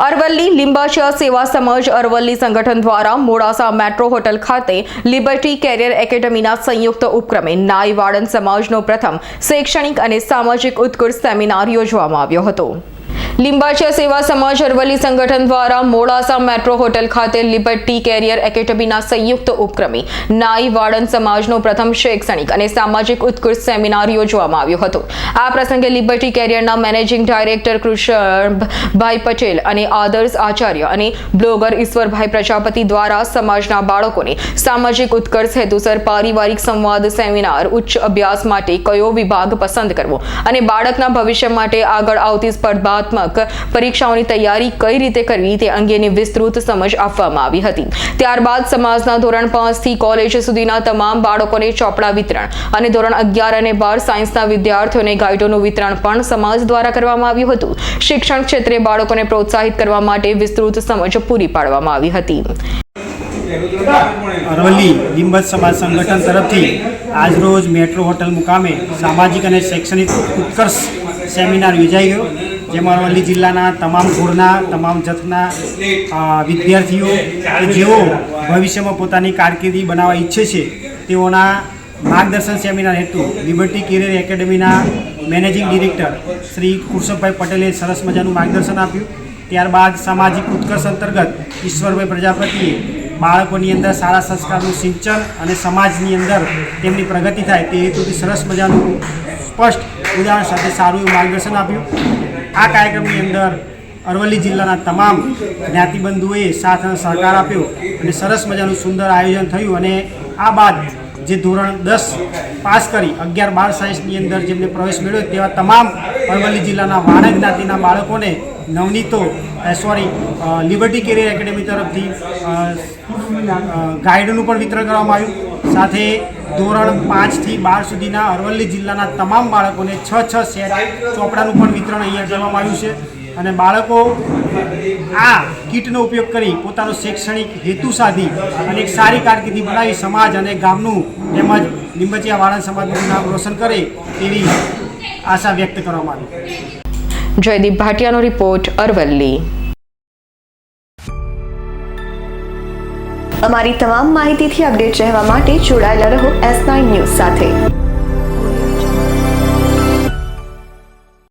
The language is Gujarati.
અરવલ્લી લિંબાચિયા સેવા સમાજ અરવલ્લી સંગઠન દ્વારા મોડાસા મેટ્રો હોટલ ખાતે લિબર્ટી કેરિયર એકેડમીના સંયુક્ત ઉપક્રમે નાઈ વાળંદ સમાજનો પ્રથમ શૈક્ષણિક અને સામાજિક ઉત્કૃષ્ટ સેમિનાર યોજવામાં આવ્યો હતો। લિંબાચિયા સેવા સમાજ અરવલ્લી સંગઠન દ્વારા મોડાસા મેટ્રો હોટલ ખાતે લિબર્ટી કેરિયર એકેડમીના સંયુક્ત ઉપક્રમે નાઈ વાળંદ સમાજનો પ્રથમ શૈક્ષણિક અને સામાજિક ઉત્કૃષ્ટ સેમિનાર યોજવામાં આવ્યો હતો। આ પ્રસંગે લિબર્ટી કેરિયરના મેનેજિંગ ડાયરેક્ટર કૃષ્ણભાઈ પટેલ અને આદર્શ આચાર્ય અને બ્લોગર ઈશ્વરભાઈ પ્રજાપતિ દ્વારા સમાજના બાળકોને સામાજિક ઉત્કર્ષ હેતુસર પારિવારિક સંવાદ સેમિનાર, ઉચ્ચ અભ્યાસ માટે કયો વિભાગ પસંદ કરવો અને બાળકના ભવિષ્ય માટે આગળ આવતી સ્પર્ધાત્મક પરીક્ષાઓની તૈયારી કઈ રીતે કરવી તે અંગેની વિસ્તૃત સમજ આપવામાં આવી હતી। ત્યારબાદ સમાજના ધોરણ 5 થી કોલેજ સુધીના તમામ બાળકોને ચોપડા વિતરણ અને ધોરણ 11 અને 12 સાયન્સના વિદ્યાર્થીઓને ગાઈડોનું વિતરણ પણ સમાજ દ્વારા કરવામાં આવ્યું હતું। શિક્ષણ ક્ષેત્રે બાળકોને પ્રોત્સાહિત કરવા માટે વિસ્તૃત સમજ પૂરી પાડવામાં આવી હતી। અરવલ્લી લિંબત સમાજ સંગઠન તરફથી આજરોજ મેટ્રો હોટલ મુકામે સામાજિક અને શૈક્ષણિક ઉત્કર્ષ સેમિનાર યોજાઈ ગયો, જેમાં અરવલ્લી જિલ્લાના તમામ ધોરણના તમામ જથ્થાના વિદ્યાર્થીઓ કે જેઓ ભવિષ્યમાં પોતાની કારકિર્દી બનાવવા ઈચ્છે છે તેઓના માર્ગદર્શન સેમિનાર હેતુ લિબર્ટી કેરિયર એકેડમીના મેનેજિંગ ડિરેક્ટર શ્રી કૃષ્ણભાઈ પટેલે સરસ મજાનું માર્ગદર્શન આપ્યું। ત્યારબાદ સામાજિક ઉત્કર્ષ અંતર્ગત ઈશ્વરભાઈ પ્રજાપતિએ બાળકોની અંદર સારા સંસ્કારનું સિંચન અને સમાજની અંદર તેમની પ્રગતિ થાય તે હેતુથી સરસ મજાનું સ્પષ્ટ ઉદાહરણ સાથે સારું એવું માર્ગદર્શન આપ્યું। આ કાર્યક્રમની અંદર અરવલ્લી જિલ્લાના તમામ જ્ઞાતિબંધુઓએ સાથ અને સહકાર આપ્યો અને સરસ મજાનું સુંદર આયોજન થયું અને આ બાદ જે ધોરણ 10 પાસ કરી 11-12 સાયન્સની અંદર જેમને પ્રવેશ મેળવ્યો તેવા તમામ અરવલ્લી જિલ્લાના વાણંદ જ્ઞાતિના બાળકોને લિબર્ટી કેરિયર એકેડમી તરફથી ગાઈડનું પણ વિતરણ કરવામાં આવ્યું। સાથે ધોરણ 5 થી 12 સુધીના અરવલ્લી જિલ્લાના તમામ બાળકોને 6 સેટ ચોપડાનું પણ વિતરણ અહીંયા કરવામાં આવ્યું છે અને બાળકો આ કીટનો ઉપયોગ કરી પોતાનો શૈક્ષણિક હેતુ સાધી અને એક સારી કારકિર્દી બનાવી સમાજ અને ગામનું તેમજ લિંબાચિયા વાળંદ સમાજનું નામ રોશન કરે તેવી આશા વ્યક્ત કરવામાં આવી। જયદીપ ભાટિયાનો રિપોર્ટ, અરવલ્લી। અમારી તમામ માહિતીથી અપડેટ રહેવા માટે જોડાયેલા રહો S9 ન્યૂઝ સાથે।